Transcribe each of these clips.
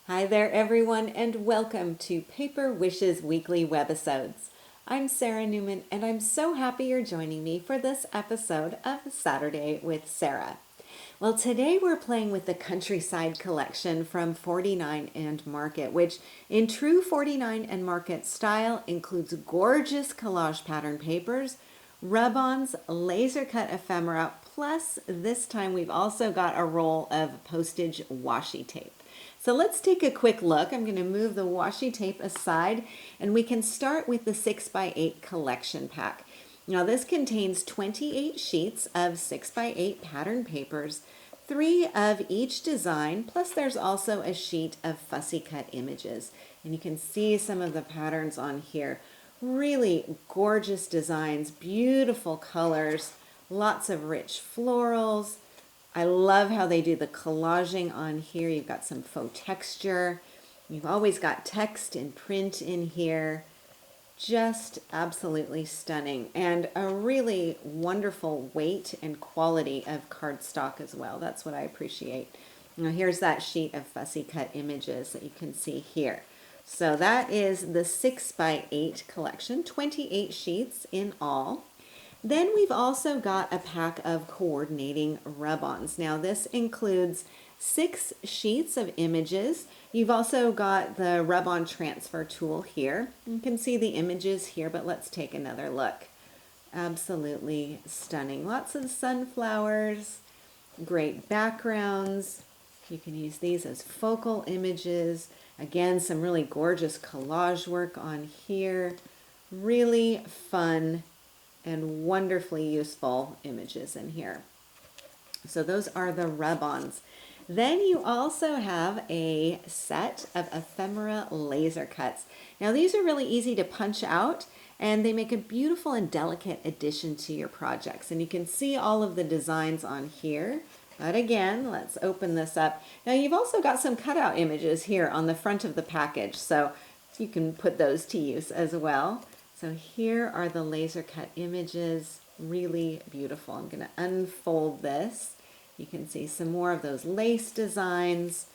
Hi there, everyone, and welcome to Paper Wishes Weekly Webisodes. I'm Sarah Newman, and I'm so happy you're joining me for this episode of Saturday with Sara. Well, today we're playing with the Countryside collection from 49 and Market, which in true 49 and Market style includes gorgeous collage pattern papers, rub-ons, laser cut ephemera, plus this time we've also got a roll of postage washi tape. So let's take a quick look. I'm going to move the washi tape aside and we can start with the 6x8 collection pack. Now this contains 28 sheets of 6x8 pattern papers, 3 of each design, plus there's also a sheet of fussy cut images. And you can see some of the patterns on here. Really gorgeous designs, beautiful colors, lots of rich florals. I love how they do the collaging on here. You've got some faux texture. You've always got text and print in here. Just absolutely stunning, and a really wonderful weight and quality of cardstock as well. That's what I appreciate. Now here's that sheet of fussy cut images that you can see here. So that is the 6x8 collection, 28 sheets in all. Then we've also got a pack of coordinating rub-ons. Now this includes 6 sheets of images. You've also got the rub-on transfer tool here. You can see the images here, but let's take another look. Absolutely stunning. Lots of sunflowers, great backgrounds. You can use these as focal images. Again, some really gorgeous collage work on here. Really fun and wonderfully useful images in here. So those are the rub-ons. Then you also have a set of ephemera laser cuts. Now these are really easy to punch out and they make a beautiful and delicate addition to your projects. And you can see all of the designs on here. But again, let's open this up. Now you've also got some cutout images here on the front of the package, so you can put those to use as well. So here are the laser cut images, really beautiful. I'm going to unfold this. You can see some more of those lace designs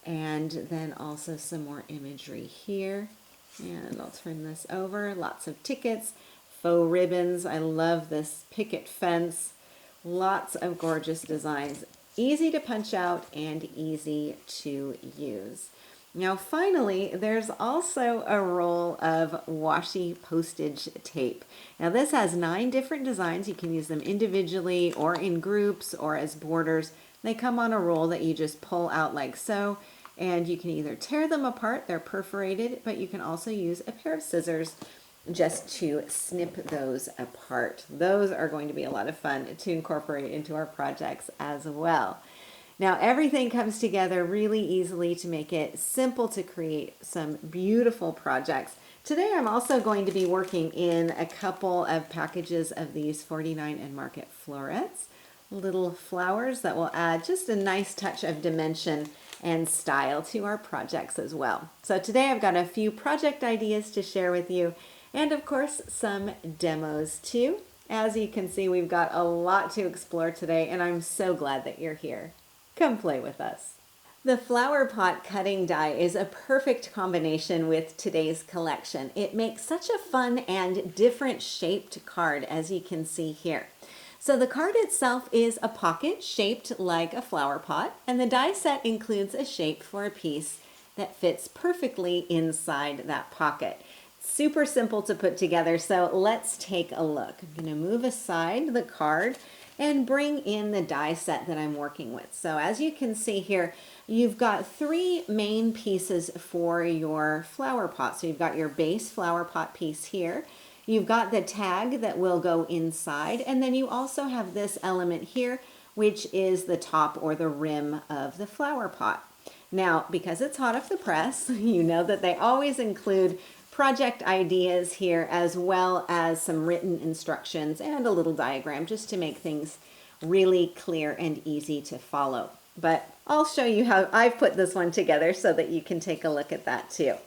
and then also some more imagery here. And I'll turn this over. Lots of tickets, faux ribbons. I love this picket fence. Lots of gorgeous designs. Easy to punch out and easy to use. Now finally, there's also a roll of washi postage tape. Now this has 9 different designs. You can use them individually or in groups or as borders. They come on a roll that you just pull out like so, and you can either tear them apart, they're perforated, but you can also use a pair of scissors just to snip those apart. Those are going to be a lot of fun to incorporate into our projects as well. Now everything comes together really easily to make it simple to create some beautiful projects. Today I'm also going to be working in a couple of packages of these 49 and Market florets, little flowers that will add just a nice touch of dimension and style to our projects as well. So today I've got a few project ideas to share with you, and of course some demos too. As you can see, we've got a lot to explore today, and I'm so glad that you're here. Come play with us. The flower pot cutting die is a perfect combination with today's collection. It makes such a fun and different shaped card, as you can see here. So the card itself is a pocket shaped like a flower pot, and the die set includes a shape for a piece that fits perfectly inside that pocket. Super simple to put together, so let's take a look. I'm going to move aside the card and bring in the die set that I'm working with. So as you can see here, you've got 3 main pieces for your flower pot. So you've got your base flower pot piece here. You've got the tag that will go inside, and then you also have this element here, which is the top or the rim of the flower pot. Now, because it's hot off the press, you know that they always include project ideas here, as well as some written instructions and a little diagram just to make things really clear and easy to follow. But I'll show you how I've put this one together so that you can take a look at that too.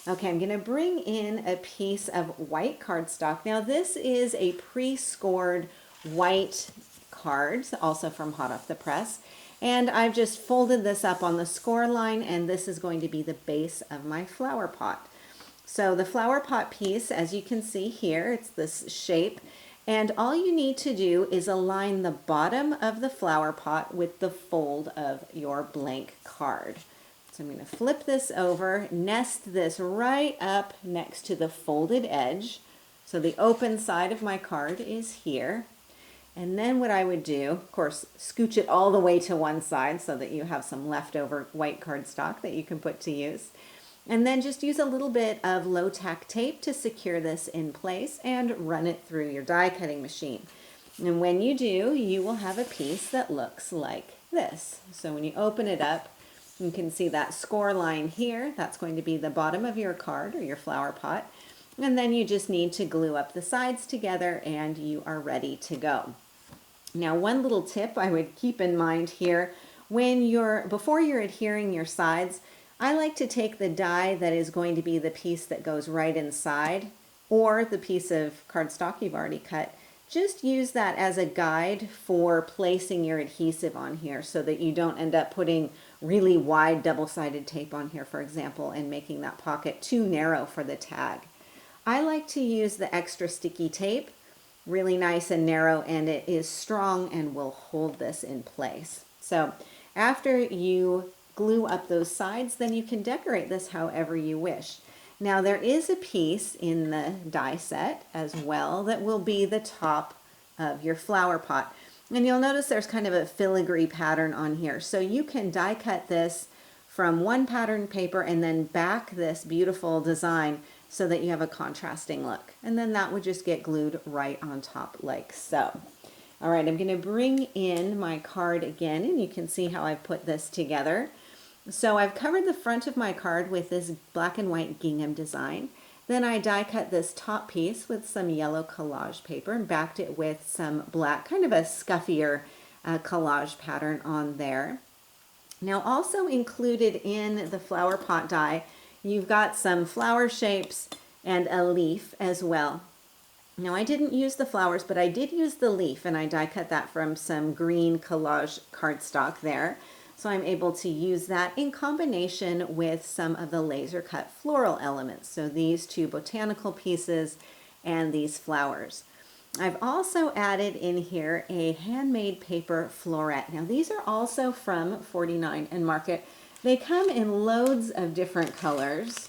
Okay, I'm going to bring in a piece of white cardstock. Now this is a pre-scored white card, also from hot off the press. And I've just folded this up on the score line, and this is going to be the base of my flower pot. So the flower pot piece, as you can see here, it's this shape. And all you need to do is align the bottom of the flower pot with the fold of your blank card. So I'm going to flip this over, nest this right up next to the folded edge. So the open side of my card is here. And then what I would do, of course, scooch it all the way to one side so that you have some leftover white cardstock that you can put to use. And then just use a little bit of low tack tape to secure this in place and run it through your die cutting machine. And when you do, you will have a piece that looks like this. So when you open it up, you can see that score line here. That's going to be the bottom of your card or your flower pot. And then you just need to glue up the sides together and you are ready to go. Now, one little tip I would keep in mind here, before you're adhering your sides, I like to take the die that is going to be the piece that goes right inside, or the piece of cardstock you've already cut. Just use that as a guide for placing your adhesive on here so that you don't end up putting really wide double-sided tape on here, for example, and making that pocket too narrow for the tag. I like to use the extra sticky tape, really nice and narrow, and it is strong and will hold this in place. So after you glue up those sides, then you can decorate this however you wish. Now there is a piece in the die set as well that will be the top of your flower pot. And you'll notice there's kind of a filigree pattern on here. So you can die cut this from one pattern paper and then back this beautiful design so that you have a contrasting look. And then that would just get glued right on top like so. All right, I'm going to bring in my card again, and you can see how I've put this together. So I've covered the front of my card with this black and white gingham design. Then I die cut this top piece with some yellow collage paper and backed it with some black, kind of a scuffier collage pattern on there. Now also included in the flower pot die, you've got some flower shapes and a leaf as well. Now I didn't use the flowers, but I did use the leaf, and I die cut that from some green collage cardstock there. So I'm able to use that in combination with some of the laser cut floral elements. So these two botanical pieces and these flowers. I've also added in here a handmade paper floret. Now these are also from 49 and Market. They come in loads of different colors.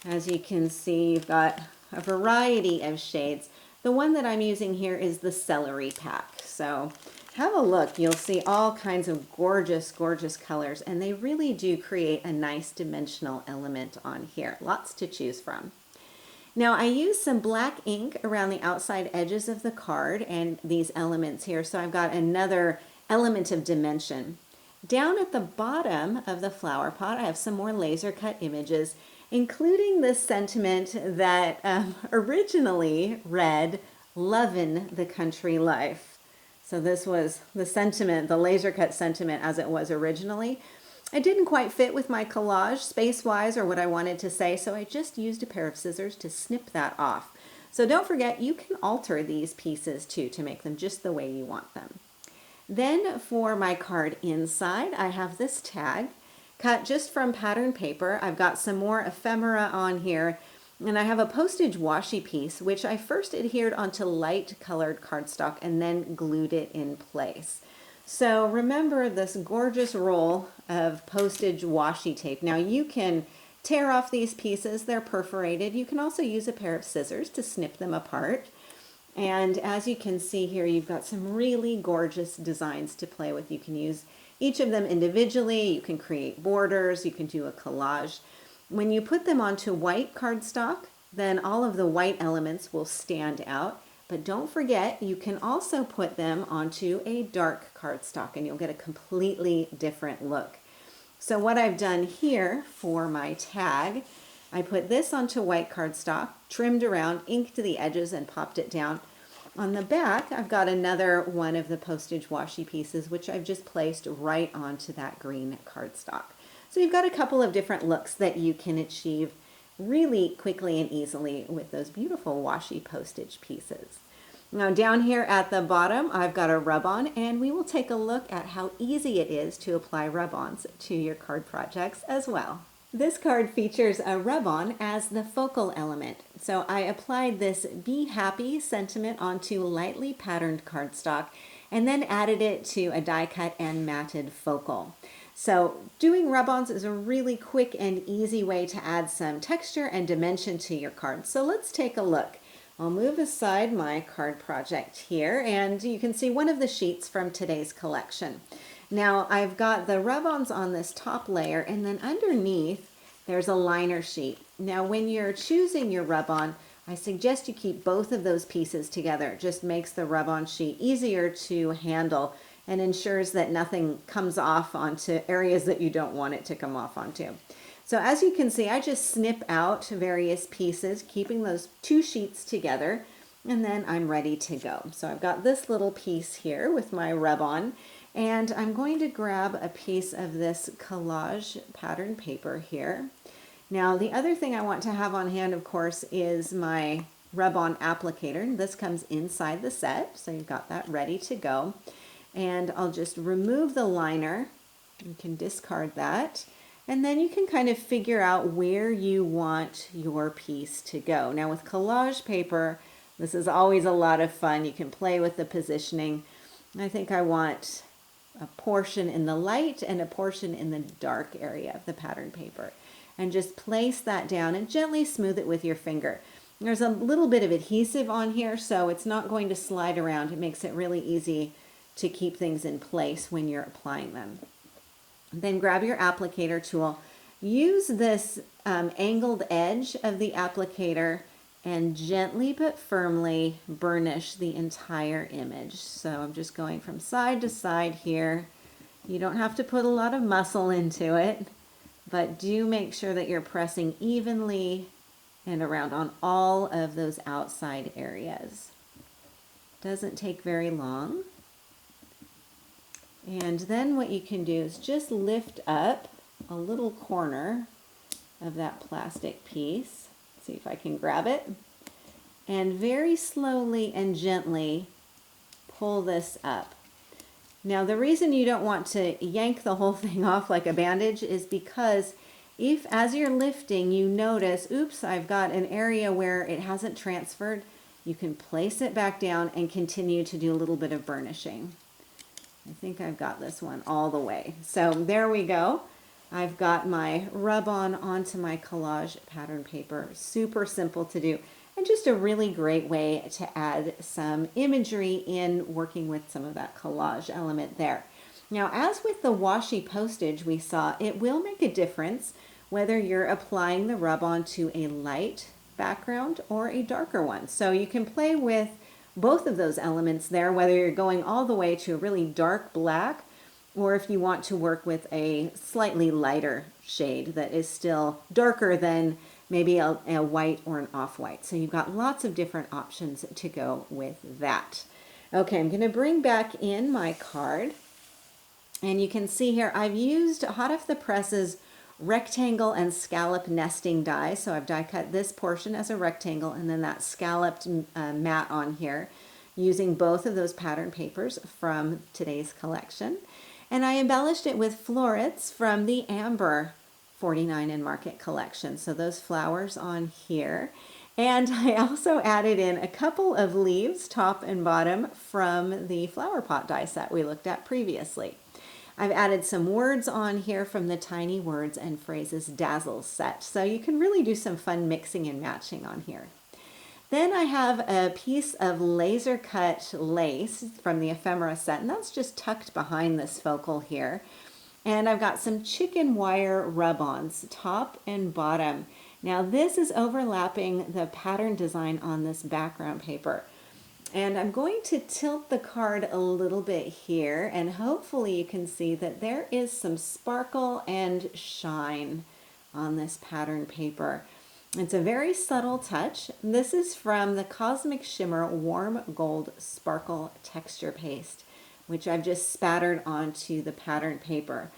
As you can see, you've got a variety of shades. The one that I'm using here is the celery pack. So have a look. You'll see all kinds of gorgeous, gorgeous colors, and they really do create a nice dimensional element on here. Lots to choose from. Now I used some black ink around the outside edges of the card and these elements here, so I've got another element of dimension. Down at the bottom of the flower pot, I have some more laser cut images, including this sentiment that originally read, "Lovin' the country life." So this was the sentiment, the laser cut sentiment as it was originally. It didn't quite fit with my collage space-wise or what I wanted to say, so I just used a pair of scissors to snip that off. So don't forget, you can alter these pieces too to make them just the way you want them. Then for my card inside, I have this tag cut just from pattern paper. I've got some more ephemera on here, and I have a postage washi piece, which I first adhered onto light colored cardstock and then glued it in place. So remember this gorgeous roll of postage washi tape. Now you can tear off these pieces, they're perforated. You can also use a pair of scissors to snip them apart. And as you can see here, you've got some really gorgeous designs to play with. You can use each of them individually, you can create borders, you can do a collage. When you put them onto white cardstock, then all of the white elements will stand out. But don't forget, you can also put them onto a dark cardstock and you'll get a completely different look. So what I've done here for my tag, I put this onto white cardstock, trimmed around, inked the edges and popped it down. On the back, I've got another one of the postage washi pieces, which I've just placed right onto that green cardstock. So you've got a couple of different looks that you can achieve really quickly and easily with those beautiful washi postage pieces. Now down here at the bottom, I've got a rub-on, and we will take a look at how easy it is to apply rub-ons to your card projects as well. This card features a rub-on as the focal element. So I applied this Be Happy sentiment onto lightly patterned cardstock and then added it to a die cut and matted focal. So doing rub-ons is a really quick and easy way to add some texture and dimension to your card. So let's take a look. I'll move aside my card project here, and you can see one of the sheets from today's collection. Now I've got the rub-ons on this top layer, and then underneath there's a liner sheet. Now when you're choosing your rub-on, I suggest you keep both of those pieces together. It just makes the rub-on sheet easier to handle and ensures that nothing comes off onto areas that you don't want it to come off onto. So as you can see, I just snip out various pieces, keeping those two sheets together, and then I'm ready to go. So I've got this little piece here with my rub-on, and I'm going to grab a piece of this collage pattern paper here. Now the other thing I want to have on hand, of course, is my rub-on applicator. This comes inside the set, so you've got that ready to go. And I'll just remove the liner. You can discard that. And then you can kind of figure out where you want your piece to go. Now with collage paper, this is always a lot of fun. You can play with the positioning. I think I want a portion in the light and a portion in the dark area of the pattern paper. And just place that down and gently smooth it with your finger. There's a little bit of adhesive on here, so it's not going to slide around. It makes it really easy to keep things in place when you're applying them. Then grab your applicator tool. Use this angled edge of the applicator and gently but firmly burnish the entire image. So I'm just going from side to side here. You don't have to put a lot of muscle into it, but do make sure that you're pressing evenly and around on all of those outside areas. Doesn't take very long. And then what you can do is just lift up a little corner of that plastic piece. See if I can grab it. And very slowly and gently pull this up. Now the reason you don't want to yank the whole thing off like a bandage is because if as you're lifting you notice, oops, I've got an area where it hasn't transferred, you can place it back down and continue to do a little bit of burnishing. I think I've got this one all the way. So there we go. I've got my rub-on onto my collage pattern paper. Super simple to do, and just a really great way to add some imagery in working with some of that collage element there. Now, as with the washi postage we saw, it will make a difference whether you're applying the rub-on to a light background or a darker one. So you can play with both of those elements there, whether you're going all the way to a really dark black or if you want to work with a slightly lighter shade that is still darker than maybe a white or an off-white. So you've got lots of different options to go with that. Okay, I'm going to bring back in my card, and you can see here I've used hot off the presses rectangle and scallop nesting die. So I've die cut this portion as a rectangle and then that scalloped mat on here using both of those pattern papers from today's collection. And I embellished it with florets from the Amber 49 in Market collection. So those flowers on here. And I also added in a couple of leaves, top and bottom, from the flower pot die set we looked at previously. I've added some words on here from the Tiny Words and Phrases Dazzle set. So you can really do some fun mixing and matching on here. Then I have a piece of laser cut lace from the Ephemera set, and that's just tucked behind this focal here. And I've got some chicken wire rub-ons, top and bottom. Now this is overlapping the pattern design on this background paper. And I'm going to tilt the card a little bit here, and hopefully you can see that there is some sparkle and shine on this pattern paper. It's a very subtle touch. This is from the Cosmic Shimmer Warm Gold Sparkle Texture Paste, which I've just spattered onto the pattern paper.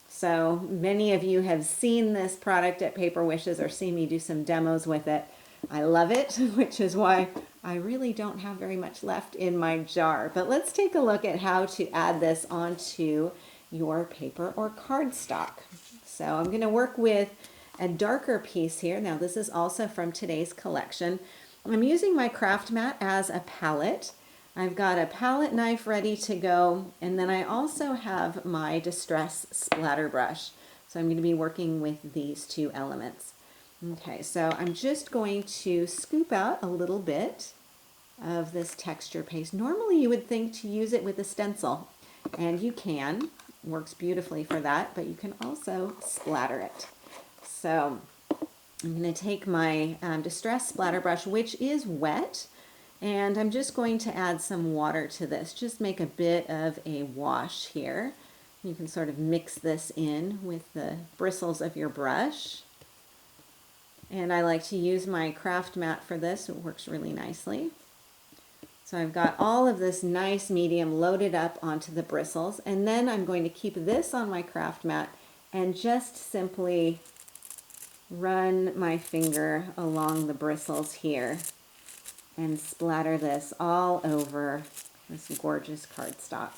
So many of you have seen this product at Paper Wishes or seen me do some demos with it. I love it, which is why I really don't have very much left in my jar. But let's take a look at how to add this onto your paper or cardstock. So I'm going to work with a darker piece here. Now this is also from today's collection. I'm using my craft mat as a palette. I've got a palette knife ready to go, and then I also have my Distress splatter brush. So I'm going to be working with these two elements. Okay, so I'm just going to scoop out a little bit of this texture paste. Normally you would think to use it with a stencil, and you can. Works beautifully for that, but you can also splatter it. So I'm going to take my Distress splatter brush, which is wet, and I'm just going to add some water to this. Just make a bit of a wash here. You can sort of mix this in with the bristles of your brush. And I like to use my craft mat for this. It works really nicely. So I've got all of this nice medium loaded up onto the bristles, and then I'm going to keep this on my craft mat and just simply run my finger along the bristles here and splatter this all over this gorgeous cardstock.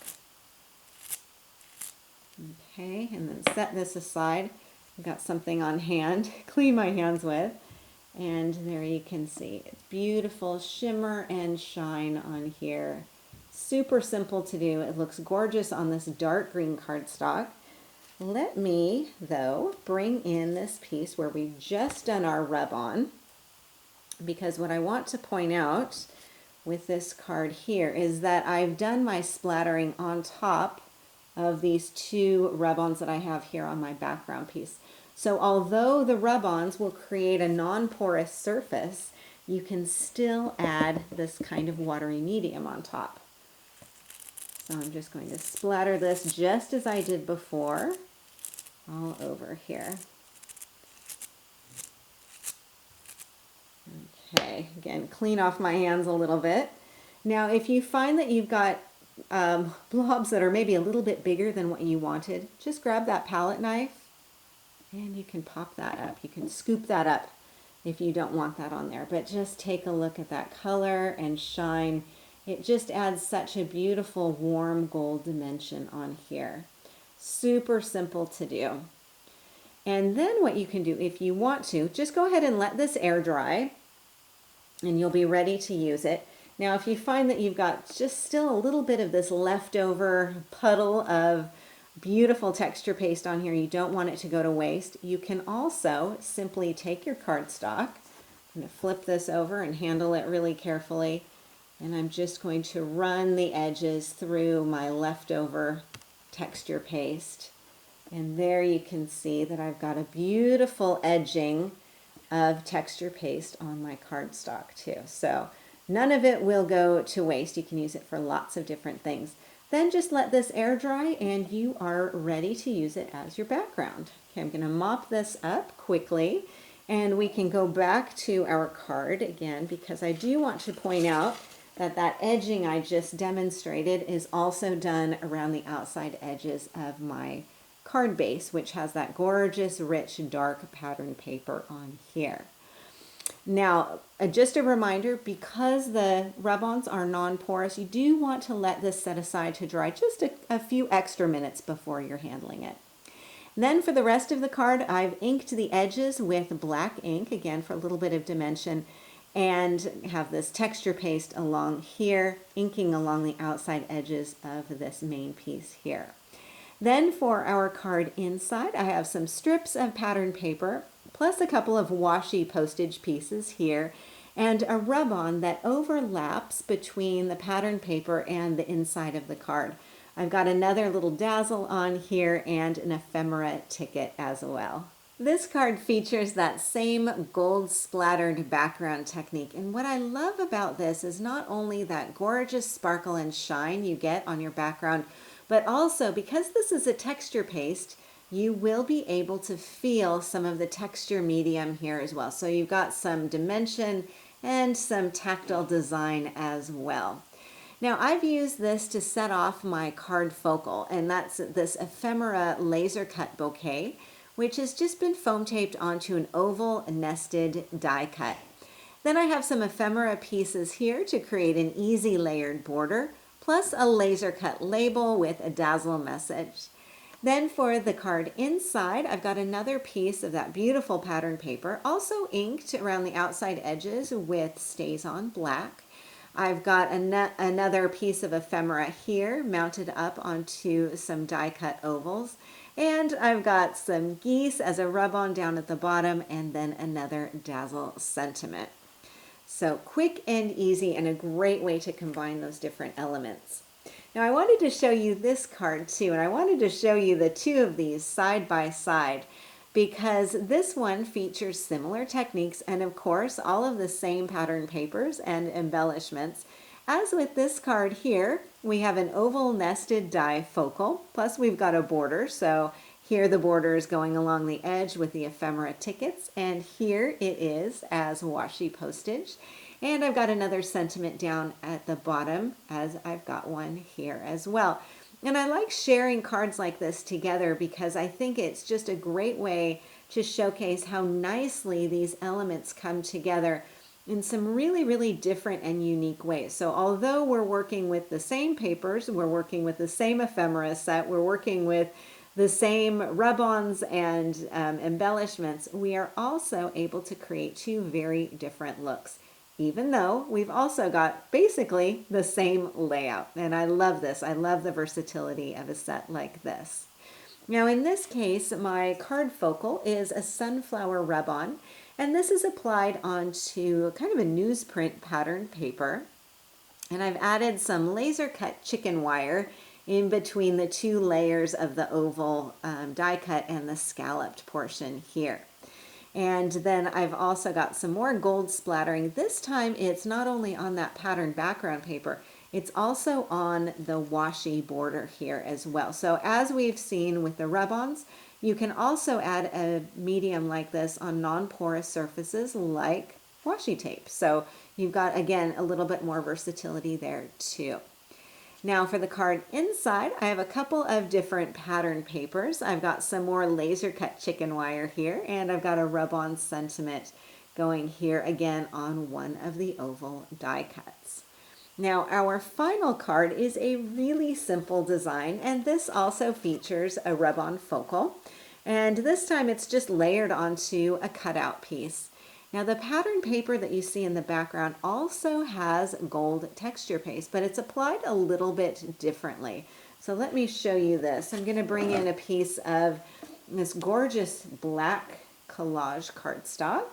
Okay, and then set this aside. I've got something on hand, clean my hands with, and there you can see it's beautiful shimmer and shine on here. Super simple to do. It looks gorgeous on this dark green cardstock. Let me, though, bring in this piece where we've just done our rub on, because what I want to point out with this card here is that I've done my splattering on top of these two rub-ons that I have here on my background piece. So although the rub-ons will create a non-porous surface, you can still add this kind of watery medium on top. So I'm just going to splatter this just as I did before, all over here. Okay, again, clean off my hands a little bit. Now, if you find that you've got blobs that are maybe a little bit bigger than what you wanted, just grab that palette knife and you can pop that up. You can scoop that up if you don't want that on there, but just take a look at that color and shine. It just adds such a beautiful warm gold dimension on here. Super simple to do. And then what you can do, if you want to, just go ahead and let this air dry and you'll be ready to use it. Now, if you find that you've got just still a little bit of this leftover puddle of beautiful texture paste on here, you don't want it to go to waste, you can also simply take your cardstock. I'm going to flip this over and handle it really carefully. And I'm just going to run the edges through my leftover texture paste. And there you can see that I've got a beautiful edging of texture paste on my cardstock too. So none of it will go to waste. You can use it for lots of different things. Then just let this air dry and you are ready to use it as your background. Okay, I'm going to mop this up quickly and we can go back to our card again, because I do want to point out that that edging I just demonstrated is also done around the outside edges of my card base, which has that gorgeous, rich, dark pattern paper on here. Now, just a reminder, because the rub-ons are non-porous, you do want to let this set aside to dry just a few extra minutes before you're handling it. Then for the rest of the card, I've inked the edges with black ink, again for a little bit of dimension, and have this texture paste along here, inking along the outside edges of this main piece here. Then for our card inside, I have some strips of pattern paper, plus a couple of washi postage pieces here, and a rub-on that overlaps between the pattern paper and the inside of the card. I've got another little dazzle on here and an ephemera ticket as well. This card features that same gold splattered background technique, and what I love about this is not only that gorgeous sparkle and shine you get on your background, but also because this is a texture paste, you will be able to feel some of the texture medium here as well. So you've got some dimension and some tactile design as well. Now I've used this to set off my card focal, and that's this ephemera laser cut bouquet, which has just been foam taped onto an oval nested die cut. Then I have some ephemera pieces here to create an easy layered border, plus a laser cut label with a dazzle message. Then for the card inside, I've got another piece of that beautiful pattern paper, also inked around the outside edges with Stays On Black. I've got another piece of ephemera here mounted up onto some die cut ovals. And I've got some geese as a rub-on down at the bottom, and then another dazzle sentiment. So quick and easy, and a great way to combine those different elements. Now I wanted to show you this card too, and I wanted to show you the two of these side by side because this one features similar techniques and of course all of the same pattern papers and embellishments. As with this card here, we have an oval nested die focal, plus we've got a border, so here the border is going along the edge with the ephemera tickets, and here it is as washi postage. And I've got another sentiment down at the bottom, as I've got one here as well. And I like sharing cards like this together because I think it's just a great way to showcase how nicely these elements come together in some really, really different and unique ways. So although we're working with the same papers, we're working with the same ephemera set, we're working with the same rub-ons and embellishments, we are also able to create two very different looks, even though we've also got basically the same layout. And I love this. I love the versatility of a set like this. Now in this case, my card focal is a sunflower rub-on, and this is applied onto kind of a newsprint pattern paper. And I've added some laser cut chicken wire in between the two layers of the oval die cut and the scalloped portion here. And then I've also got some more gold splattering. This time it's not only on that pattern background paper, it's also on the washi border here as well. So as we've seen with the rub-ons, you can also add a medium like this on non-porous surfaces like washi tape. So you've got, again, a little bit more versatility there too. Now for the card inside, I have a couple of different pattern papers. I've got some more laser cut chicken wire here, and I've got a rub-on sentiment going here again on one of the oval die cuts. Now our final card is a really simple design, and this also features a rub-on focal, and this time it's just layered onto a cutout piece. Now the pattern paper that you see in the background also has gold texture paste, but it's applied a little bit differently. So let me show you this. I'm going to bring in a piece of this gorgeous black collage cardstock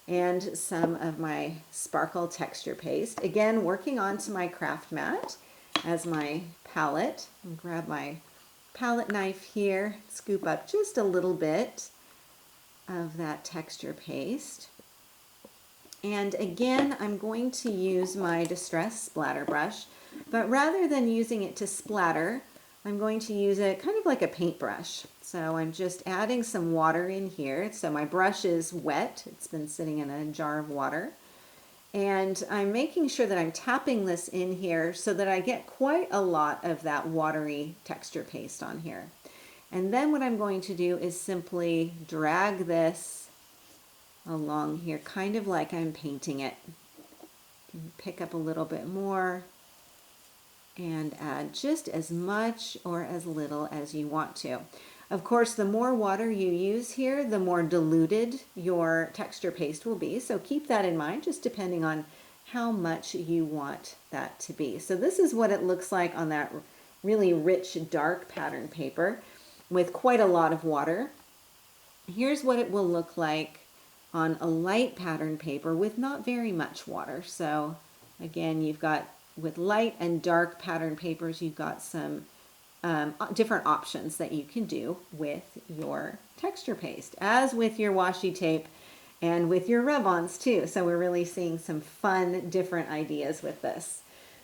and some of my sparkle texture paste. Again, working onto my craft mat as my palette. I'll grab my palette knife here, scoop up just a little bit of that texture paste. And again, I'm going to use my Distress Splatter brush, but rather than using it to splatter, I'm going to use it kind of like a paintbrush. So I'm just adding some water in here. So my brush is wet. It's been sitting in a jar of water. And I'm making sure that I'm tapping this in here so that I get quite a lot of that watery texture paste on here. And then what I'm going to do is simply drag this along here, kind of like I'm painting it. Pick up a little bit more and add just as much or as little as you want to. Of course, the more water you use here, the more diluted your texture paste will be. So keep that in mind, just depending on how much you want that to be. So this is what it looks like on that really rich, dark pattern paper with quite a lot of water. Here's what it will look like on a light pattern paper with not very much water. So again, you've got, with light and dark pattern papers, you've got some different options that you can do with your texture paste, as with your washi tape and with your rub-ons too. So we're really seeing some fun, different ideas with this.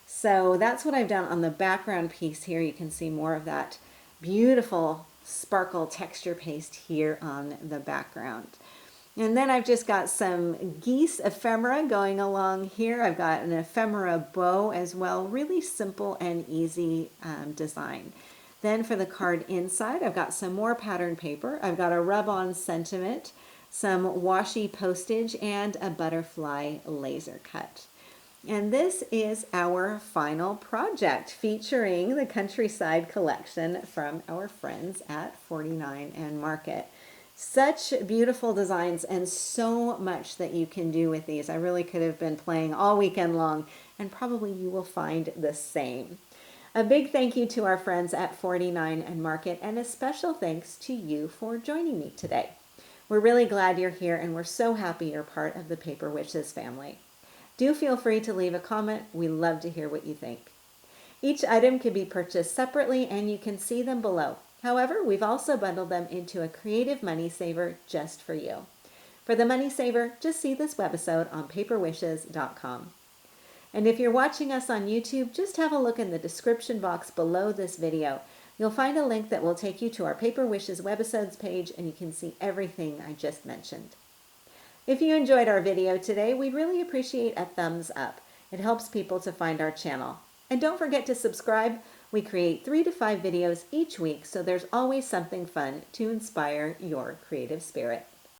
So that's what I've done on the background piece here. You can see more of that beautiful sparkle texture paste here on the background. And then I've just got some geese ephemera going along here. I've got an ephemera bow as well. Really simple and easy design. Then for the card inside, I've got some more pattern paper. I've got a rub-on sentiment some washi postage, and a butterfly laser cut. And this is our final project featuring the Countryside collection from our friends at 49 and Market. Such beautiful designs and so much that you can do with these. I really could have been playing all weekend long, and probably you will find the same. A big thank you to our friends at 49 and Market, and a special thanks to you for joining me today. We're really glad you're here, and we're so happy you're part of the Paper Wishes family. Do feel free to leave a comment. We love to hear what you think. Each item can be purchased separately, and you can see them below. However, we've also bundled them into a creative money saver just for you. For the money saver, just see this webisode on paperwishes.com. And if you're watching us on YouTube, just have a look in the description box below this video. You'll find a link that will take you to our Paper Wishes webisodes page, and you can see everything I just mentioned. If you enjoyed our video today, we'd really appreciate a thumbs up. It helps people to find our channel. And don't forget to subscribe. We create 3 to 5 videos each week, so there's always something fun to inspire your creative spirit.